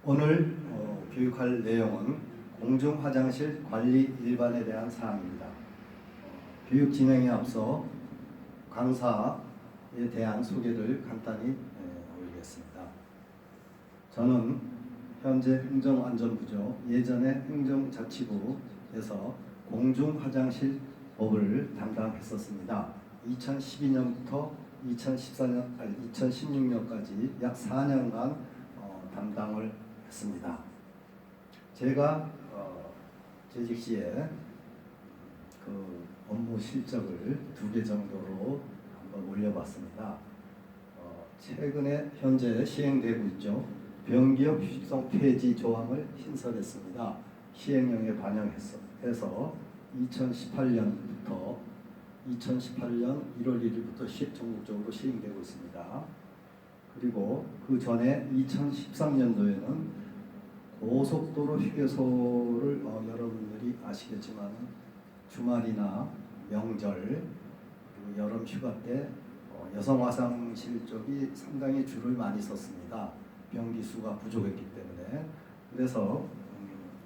오늘 교육할 내용은 공중화장실 관리 일반에 대한 사항입니다. 교육 진행에 앞서 강사에 대한 소개를 간단히 올리겠습니다. 저는 현재 행정안전부죠. 예전에 행정자치부에서 공중화장실 법을 담당했었습니다. 2012년부터 2016년까지 약 4년간 담당을 했습니다. 제가 재직 시에 그 업무 실적을 2개 정도로 한번 올려봤습니다. 최근에 현재 시행되고 있죠. 병기업 휴직성 폐지 조항을 신설했습니다. 시행령에 반영해서 2018년부터 2018년 1월 1일부터 전국적으로 시행되고 있습니다. 그리고 그 전에 2013년도에는 고속도로 휴게소를 여러분들이 아시겠지만 주말이나 명절 그리고 여름 휴가 때 여성 화장실 쪽이 상당히 줄을 많이 섰습니다. 변기 수가 부족했기 때문에. 그래서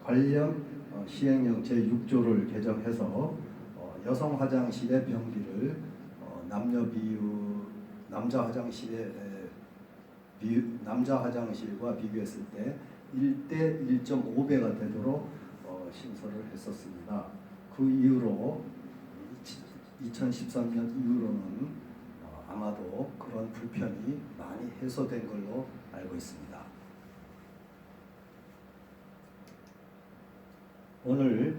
관련 시행령 제6조를 개정해서 여성 화장실의 변기를 남자 화장실과 비교했을 때 1대 1.5배가 되도록 신설을 했었습니다. 그 이후로 2013년 이후로는 아마도 그런 불편이 많이 해소된 걸로 알고 있습니다. 오늘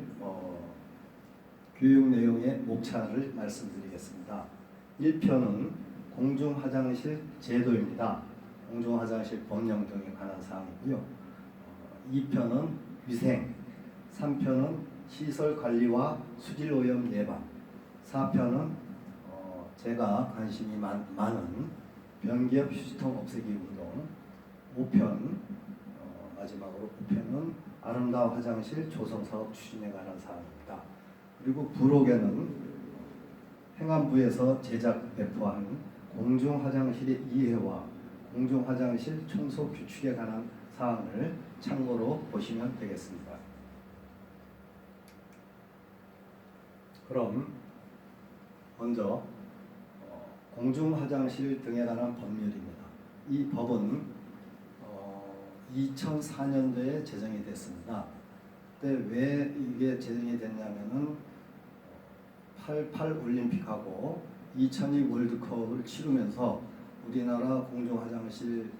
교육 내용의 목차를 말씀드리겠습니다. 1편은 공중화장실 제도입니다. 공중화장실 법령 등에 관한 사항이고요. 2편은 위생, 3편은 시설관리와 수질오염 예방, 4편은 제가 관심이 많은 변기업 휴지통 없애기 운동, 5편 마지막으로 9편은 아름다운 화장실 조성사업 추진에 관한 사항입니다. 그리고 부록에는 행안부에서 제작 배포한 공중화장실의 이해와 공중화장실 청소 규칙에 관한 사항을 참고로 보시면 되겠습니다. 그럼 먼저 공중화장실 등에 관한 법률입니다. 이 법은 2004년도에 제정이 됐습니다. 그때 왜 이게 제정이 됐냐면은 88 올림픽하고 2002 월드컵을 치르면서 우리나라 공중화장실을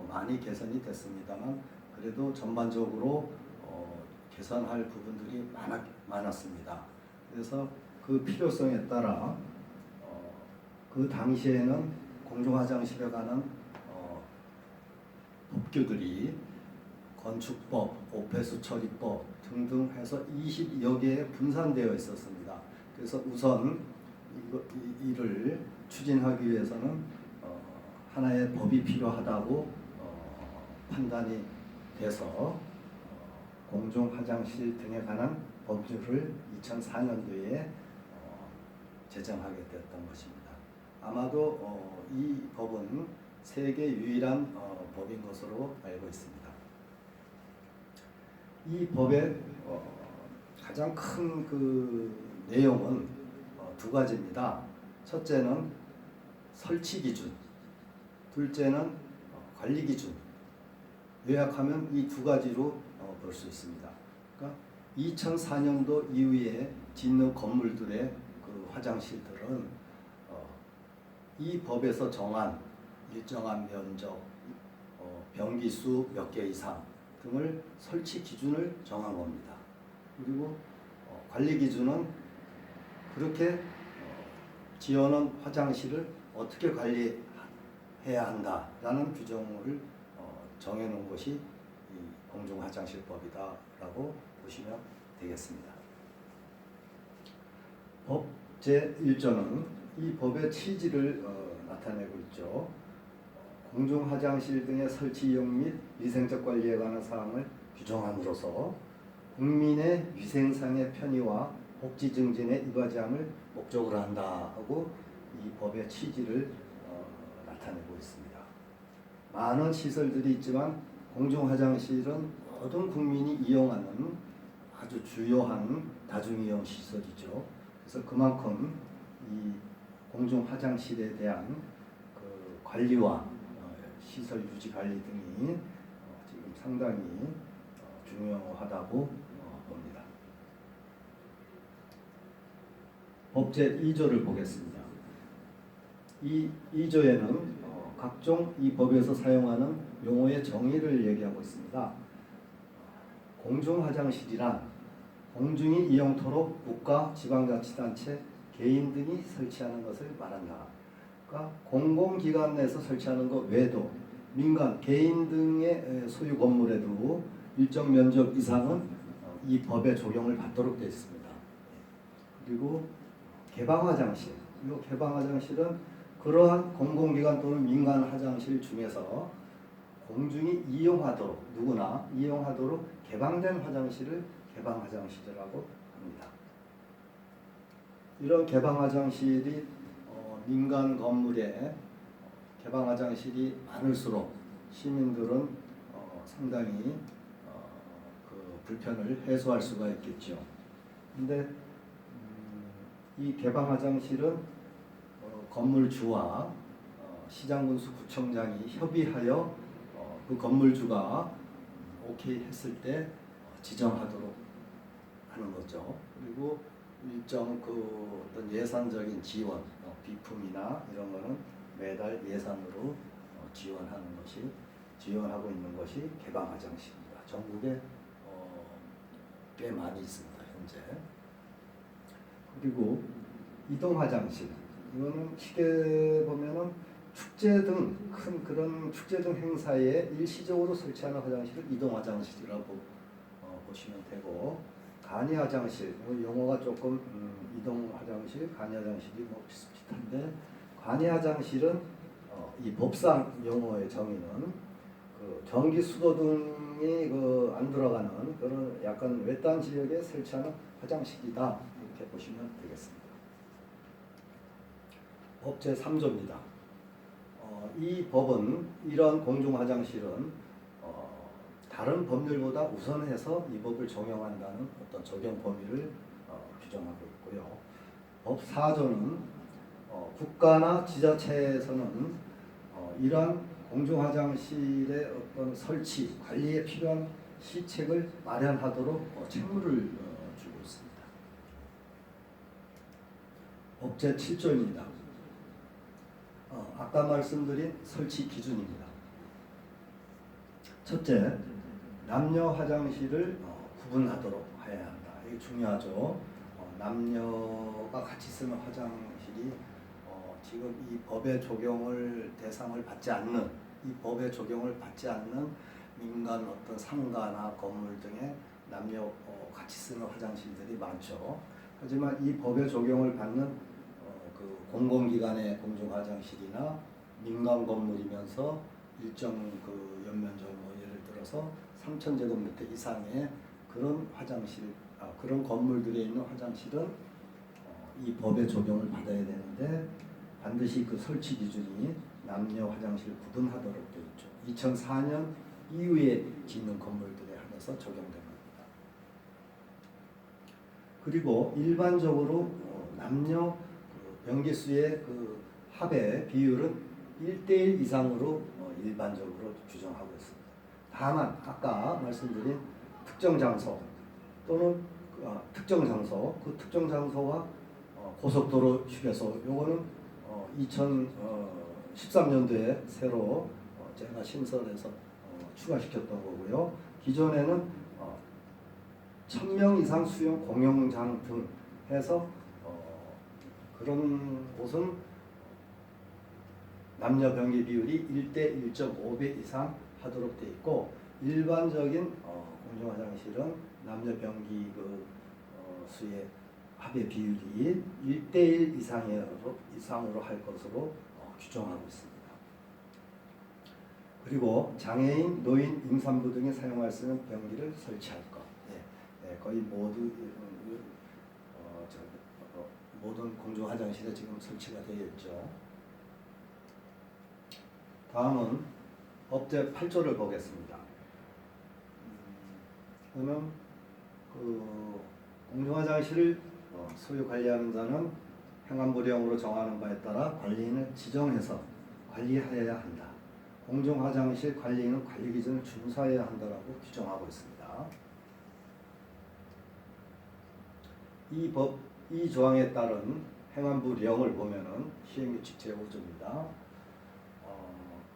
많이 개선이 됐습니다만 그래도 전반적으로 개선할 부분들이 많았습니다. 그래서 그 필요성에 따라 그 당시에는 공중화장실에 관한 법규들이 건축법, 오폐수 처리법 등등 해서 20여 개에 분산되어 있었습니다. 그래서 우선 이를 추진하기 위해서는 하나의 법이 필요하다고 판단이 돼서 공중화장실 등에 관한 법률을 2004년도에 제정하게 됐던 것입니다. 아마도 이 법은 세계 유일한 법인 것으로 알고 있습니다. 이 법의 가장 큰 그 내용은 두 가지입니다. 첫째는 설치 기준, 둘째는 관리 기준. 요약하면 이 두 가지로 볼 수 있습니다. 그러니까 2004년도 이후에 짓는 건물들의 그 화장실들은 이 법에서 정한 일정한 면적, 변기수 몇 개 이상 등을 설치 기준을 정한 겁니다. 그리고 관리 기준은 그렇게 지어놓은 화장실을 어떻게 관리해야 한다라는 규정을 정해놓은 것이 이 공중화장실법이다라고 보시면 되겠습니다. 법 제1조는 이 법의 취지를 나타내고 있죠. 공중화장실 등의 설치 이용 및 위생적 관리에 관한 사항을 규정함으로써 국민의 위생상의 편의와 복지 증진에 이바지함을 목적으로 한다 하고 이 법의 취지를 나타내고 있습니다. 많은 시설들이 있지만 공중 화장실은 모든 국민이 이용하는 아주 주요한 다중이용 시설이죠. 그래서 그만큼 이 공중 화장실에 대한 그 관리와 시설 유지 관리 등이 지금 상당히 중요하다고 봅니다. 법 제2조를 보겠습니다. 이 2조에는 각종 이 법에서 사용하는 용어의 정의를 얘기하고 있습니다. 공중 화장실이란 공중이 이용토록 국가, 지방자치단체, 개인 등이 설치하는 것을 말한다. 그러니까 공공기관 내에서 설치하는 것 외에도 민간, 개인 등의 소유 건물에도 일정 면적 이상은 이 법의 적용을 받도록 되어 있습니다. 그리고 개방화장실, 이 개방화장실은 그러한 공공기관 또는 민간 화장실 중에서 공중이 이용하도록, 누구나 이용하도록 개방된 화장실을 개방화장실이라고 합니다. 이런 개방화장실이 민간 건물에 개방화장실이 많을수록 시민들은 상당히 그 불편을 해소할 수가 있겠죠. 근데 이 개방화장실은 건물주와 시장군수 구청장이 협의하여 그 건물주가 오케이 했을 때 지정하도록 하는 거죠. 그리고 일정 그 어떤 예산적인 지원, 비품이나 이런 거는 매달 예산으로 지원하고 있는 것이 개방화장실입니다. 전국에 꽤 많이 있습니다, 현재. 그리고 이동화장실, 이거는 쉽게 보면은 축제 등 큰 그런 축제 등 행사에 일시적으로 설치하는 화장실을 이동화장실이라고 보시면 되고, 간이화장실, 용어가 조금 이동화장실, 간이화장실이 뭐 비슷비슷한데, 간이화장실은 이 법상 용어의 정의는 그 전기 수도 등이 그 안 들어가는 그런 약간 외딴 지역에 설치하는 화장실이다, 이렇게 보시면 되겠습니다. 법 제3조입니다. 이 법은 이러한 공중 화장실은 다른 법률보다 우선해서 이 법을 적용한다는 어떤 적용 범위를 규정하고 있고요. 법 4조는 국가나 지자체에서는 이러한 공중 화장실의 어떤 설치, 관리에 필요한 시책을 마련하도록 책무를 주고 있습니다. 법 제7조입니다. 아까 말씀드린 설치 기준입니다. 첫째, 남녀 화장실을 구분하도록 해야 한다. 이게 중요하죠. 남녀가 같이 쓰는 화장실이 지금 이 법의 적용을 대상을 받지 않는, 이 법의 적용을 받지 않는 민간 어떤 상가나 건물 등의 남녀 같이 쓰는 화장실들이 많죠. 하지만 이 법의 적용을 받는 그 공공기관의 공중 화장실이나 민간 건물이면서 일정 그 연면적 예를 들어서 3,000제곱미터 이상의 그런 화장실, 그런 건물들에 있는 화장실은 이 법의 적용을 받아야 되는데 반드시 그 설치 기준이 남녀 화장실 구분하도록 되어 있죠. 2004년 이후에 짓는 건물들에 한해서 적용된 겁니다. 그리고 일반적으로 남녀 변기수의 그 합의 비율은 1:1 이상으로 일반적으로 규정하고 있습니다. 다만 아까 말씀드린 특정 장소 또는 특정 장소, 그 특정 장소와 고속도로 휴게소, 요거는 2013년도에 새로 제가 신설해서 추가시켰던 거고요. 기존에는 1,000명 이상 수용 공용장 등 해서 그런 곳은 남녀 변기 비율이 1:1.5배 이상 하도록 되어 있고, 일반적인 공중 화장실은 남녀 변기 그 수의 합의 비율이 1:1 이상으로 할 것으로 규정하고 있습니다. 그리고 장애인, 노인, 임산부 등이 사용할 수 있는 변기를 설치할 것. 거의 모든 공중 화장실에 지금 설치가 되어 있죠. 다음은 법 제8조를 보겠습니다. 또는 공중화장실을 소유 관리하는 자는 행안부령으로 정하는 바에 따라 관리인을 지정해서 관리하여야 한다. 공중화장실 관리인은 관리 기준을 준수해야 한다라고 규정하고 있습니다. 이 조항에 따른 행안부령을 보면은 시행규칙 제5조입니다.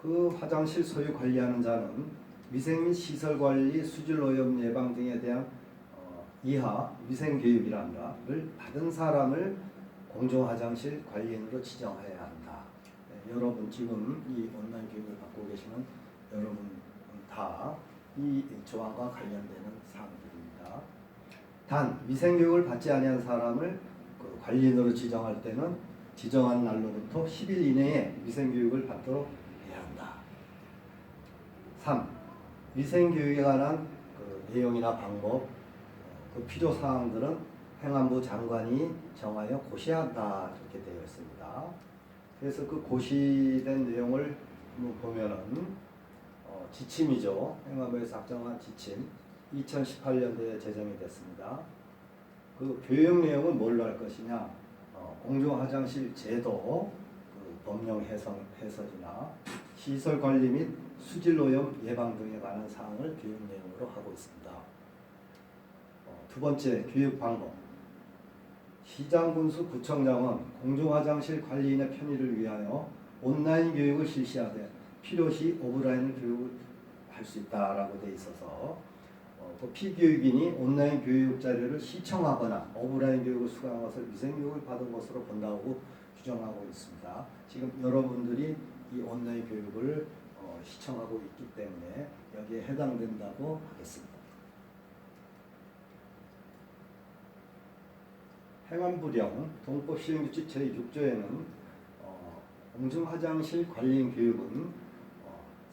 그 화장실 소유 관리하는 자는 위생 및 시설 관리, 수질 오염 예방 등에 대한 이하 위생 교육이란가를 받은 사람을 공중 화장실 관리인으로 지정해야 한다. 네, 여러분 지금 이 온라인 교육을 받고 계시는 여러분 다 이 조항과 관련되는 사항들입니다. 단 위생 교육을 받지 아니한 사람을 관리인으로 지정할 때는 지정한 날로부터 10일 이내에 위생 교육을 받도록 해야 한다. 3. 위생 교육에 관한 내용이나 방법, 필요 사항들은 행안부 장관이 정하여 고시해야 한다 이렇게 되어 있습니다. 그래서 그 고시된 내용을 보면은 지침이죠. 행안부에서 작성한 지침 2018년도에 제정이 됐습니다. 그 교육 내용은 뭘로 할 것이냐? 공중 화장실 제도, 법령 해설이나 시설 관리 및 수질 오염 예방 등에 관한 사항을 교육 내용으로 하고 있습니다. 두 번째, 교육 방법. 시장군수 구청장은 공중화장실 관리인의 편의를 위하여 온라인 교육을 실시하되 필요시 오프라인 교육을 할 수 있다라고 되어 있어서 피교육인이 온라인 교육 자료를 시청하거나 오프라인 교육을 수강한 것을 위생교육을 받은 것으로 본다고 규정하고 있습니다. 지금 여러분들이 이 온라인 교육을 시청하고 있기 때문에 여기에 해당된다고 하겠습니다. 행안부령 동법 시행규칙 제6조에는 공중화장실 관리인 교육은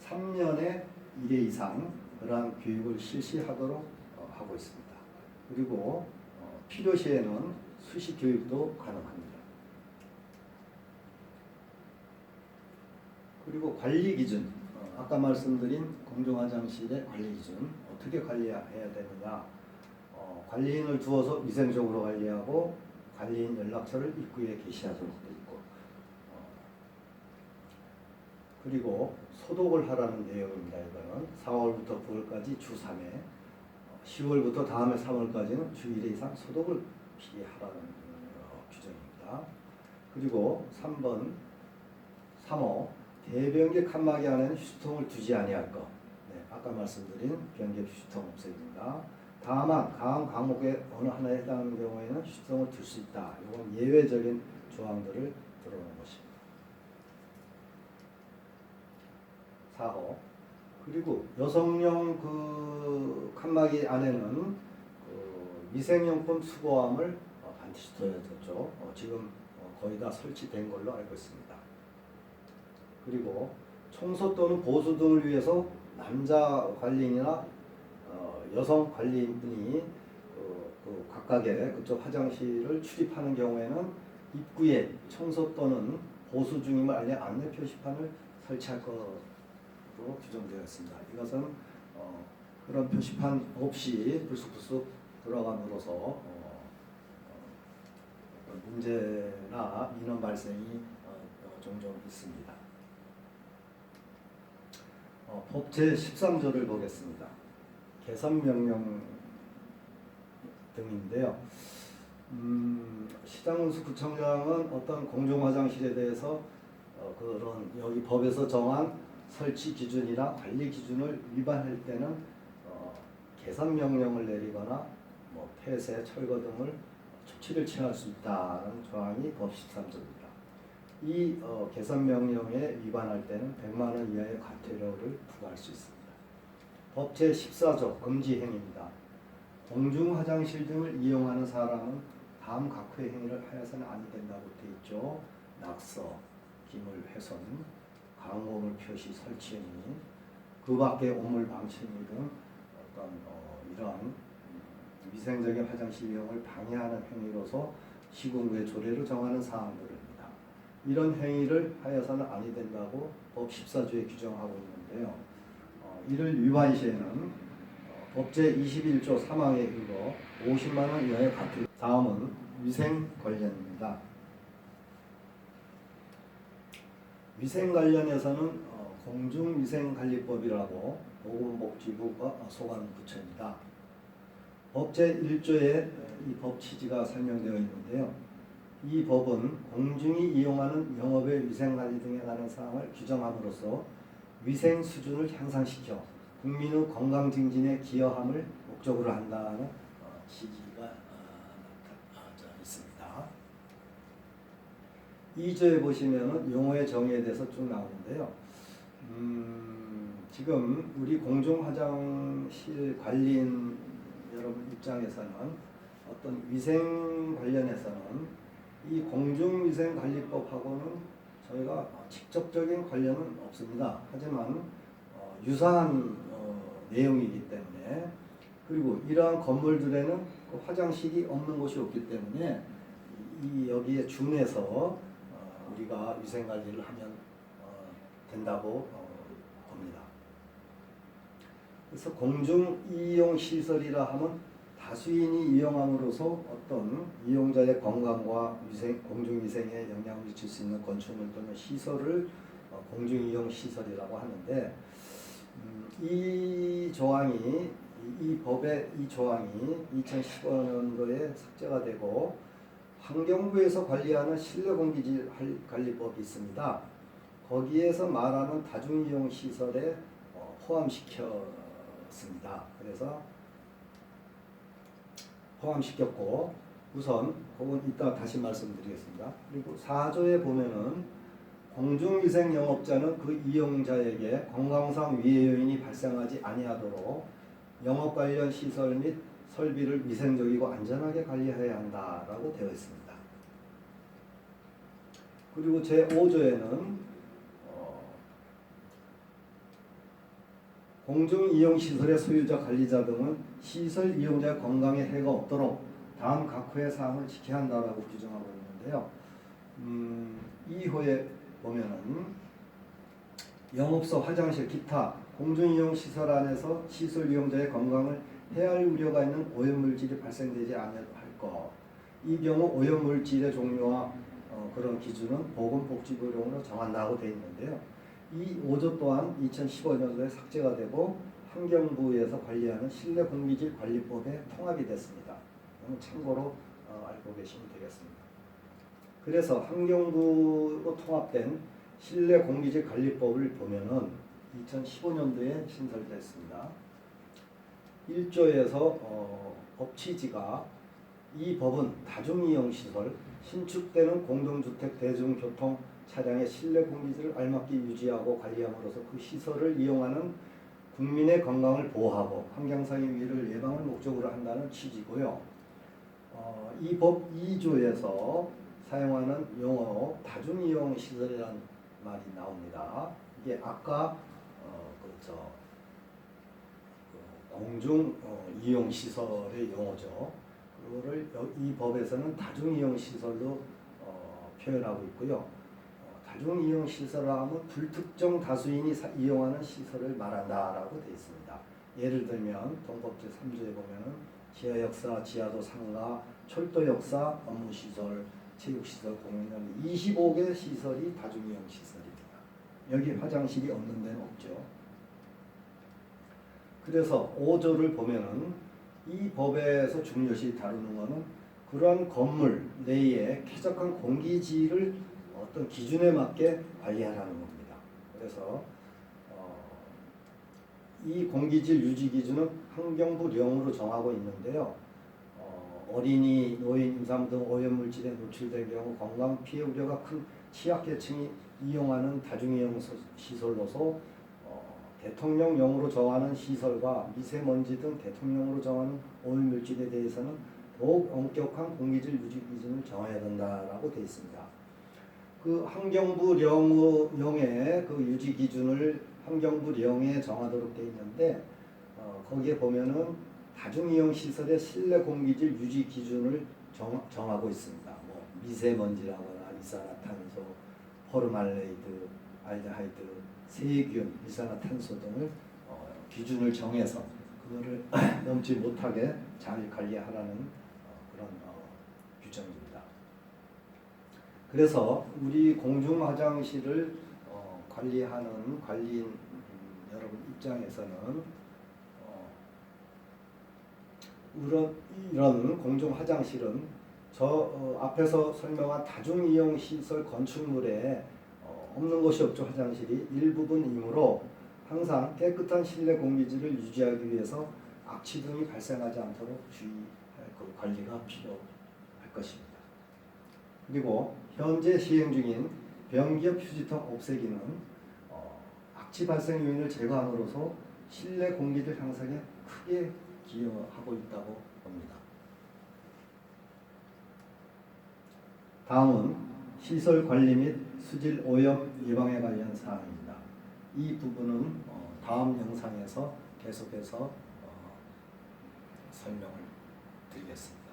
3년에 1회 이상 그러한 교육을 실시하도록 하고 있습니다. 그리고 필요시에는 수시 교육도 가능합니다. 그리고 관리 기준, 아까 말씀드린 공중화장실의 관리 기준 어떻게 관리해야 되느냐? 관리인을 두어서 위생적으로 관리하고 관리인 연락처를 입구에 게시하도록 되어 있고, 그리고 소독을 하라는 내용입니다. 이거는 4월부터 9월까지 주 3회, 10월부터 다음해 3월까지는 주 1회 이상 소독을 필히하라는 규정입니다. 그리고 3호 대변기 칸막이 안에는 휴지통을 두지 아니할 것. 네, 아까 말씀드린 변기 휴지통 없애기입니다. 다만 각 과목의 어느 하나에 해당하는 경우에는 휴지통을 둘 수 있다. 이건 예외적인 조항들을 들어놓은 것입니다. 4호. 그리고 여성용 칸막이 안에는 위생용품 수거함을 반드시 둬야죠. 지금 거의 다 설치된 걸로 알고 있습니다. 그리고 청소 또는 보수 등을 위해서 남자 관리인이나 여성 관리인분이 각각의 그쪽 화장실을 출입하는 경우에는 입구에 청소 또는 보수 중임을 알려 안내 표시판을 설치할 것으로 규정되어 있습니다. 이것은 그런 표시판 없이 불쑥불쑥 들어감으로써 문제나 민원 발생이 종종 있습니다. 법 제13조를 보겠습니다. 개선명령 등인데요. 시장군수구청장은 어떤 공중화장실에 대해서 그런 여기 법에서 정한 설치 기준이나 관리 기준을 위반할 때는 개선명령을 내리거나 폐쇄, 철거 등을 조치를 취할 수 있다는 조항이 법 13조입니다. 이 개선명령에 위반할 때는 100만 원 이하의 과태료를 부과할 수 있습니다. 법 제14조 금지행위입니다. 공중화장실 등을 이용하는 사람은 다음 각호의 행위를 하여서는 아니 된다고 되어 있죠. 낙서, 기물 훼손, 광고물 표시 설치 행위, 그 밖에 오물 방치 행위 등 어떤 이러한 위생적인 화장실 이용을 방해하는 행위로서 시군구의 조례로 정하는 사항들입니다. 이런 행위를 하여서는 아니 된다고 법 14조에 규정하고 있는데요. 이를 위반 시에는 법제 21조 3항에 이거 50만 원 이하의 과태료. 다음은 위생 관련입니다. 위생 관련해서는 공중위생관리법이라고 보건복지부가 소관 부처입니다. 법제 1조에 이 법 취지가 설명되어 있는데요. 이 법은 공중이 이용하는 영업의 위생관리 등에 관한 사항을 규정함으로써 위생 수준을 향상시켜 국민의 건강 증진에 기여함을 목적으로 한다는 취지가 나타져 있습니다. 2조에 보시면은 용어의 정의에 대해서 쭉 나오는데요. 지금 우리 공중화장실 관리인 여러분 입장에서는 어떤 위생 관련해서는 이 공중위생관리법하고는 저희가 직접적인 관련은 없습니다. 하지만 유사한 내용이기 때문에, 그리고 이러한 건물들에는 그 화장실이 없는 곳이 없기 때문에 여기에 준해서 우리가 위생관리를 하면 된다고 봅니다. 그래서 공중이용시설이라 하면 다수인이 이용함으로써 어떤 이용자의 건강과 공중위생에 영향을 미칠 수 있는 건축물 또는 시설을 공중이용시설이라고 하는데, 이 법의 이 조항이 2015년도에 삭제가 되고 환경부에서 관리하는 실내공기질 관리법이 있습니다. 거기에서 말하는 다중이용시설에 포함시켰습니다. 그래서 포함시켰고, 우선 그건 이따 다시 말씀드리겠습니다. 그리고 4조에 보면은 공중위생 영업자는 그 이용자에게 건강상 위해 요인이 발생하지 아니하도록 영업 관련 시설 및 설비를 위생적이고 안전하게 관리해야 한다라고 되어 있습니다. 그리고 제5조에는 공중이용시설의 소유자, 관리자 등은 시설 이용자의 건강에 해가 없도록 다음 각 호의 사항을 지켜야 한다라고 규정하고 있는데요. 2호에 보면은 영업소, 화장실, 기타 공중이용시설 안에서 시설 이용자의 건강을 해할 우려가 있는 오염물질이 발생되지 않을 것. 이 경우 오염물질의 종류와 그런 기준은 보건복지부령으로 정한다고 되어 있는데요. 이 5조 또한 2015년도에 삭제가 되고 환경부에서 관리하는 실내공기질관리법에 통합이 됐습니다. 참고로 알고 계시면 되겠습니다. 그래서 환경부로 통합된 실내공기질관리법을 보면은 2015년도에 신설됐습니다. 1조에서 법 취지가 이 법은 다중이용시설, 신축되는 공동주택, 대중교통, 차량의 실내 공기질을 알맞게 유지하고 관리함으로써 그 시설을 이용하는 국민의 건강을 보호하고 환경상의 위해를 예방을 목적으로 한다는 취지고요. 이 법 2조에서 사용하는 용어 다중이용 시설이라는 말이 나옵니다. 이게 아까 공중 이용 시설의 용어죠. 그거를 이 법에서는 다중이용 시설로 표현하고 있고요. 다중이용 시설을 하면 불특정 다수인이 이용하는 시설을 말한다라고 되어 있습니다. 예를 들면 동법제 3조에 보면은 지하역사, 지하도 상가, 철도역사, 업무시설, 체육시설, 공연장 25개 시설이 다중이용 시설입니다. 여기 화장실이 없는 데는 없죠. 그래서 5조를 보면은 이 법에서 중요시 다루는 것은 그러한 건물 내에 쾌적한 공기질을 어떤 기준에 맞게 관리하라는 겁니다. 그래서 이 공기질 유지 기준은 환경부령으로 정하고 있는데요. 어린이, 노인, 임산부 등 오염물질에 노출된 경우 건강 피해 우려가 큰 취약계층이 이용하는 다중이용 시설로서 대통령령으로 정하는 시설과 미세먼지 등 대통령령으로 정하는 오염물질에 대해서는 더욱 엄격한 공기질 유지 기준을 정해야 된다라고 되어 있습니다. 그 환경부령의 그 유지 기준을 환경부령에 정하도록 되어 있는데 거기에 보면은 다중이용 시설의 실내 공기질 유지 기준을 정하고 있습니다. 뭐 미세먼지라거나 이산화탄소, 포르말데이드, 알데하이드, 세균, 이산화탄소 등을 기준을 정해서 그거를 넘지 못하게 잘 관리하라는 그런 규정입니다. 그래서 우리 공중 화장실을 관리하는 관리인 여러분 입장에서는 이런 공중 화장실은 앞에서 설명한 다중이용 시설 건축물에 없는 것이 없죠. 화장실이 일부분이므로 항상 깨끗한 실내 공기질을 유지하기 위해서 악취 등이 발생하지 않도록 주의할 관리가 필요할 것입니다. 그리고 현재 시행 중인 변기엽 휴지통 없애기는 악취 발생 요인을 제거함으로써 실내 공기질 향상에 크게 기여하고 있다고 봅니다. 다음은 시설 관리 및 수질 오염 예방에 관련 사항입니다. 이 부분은 다음 영상에서 계속해서 설명을 드리겠습니다.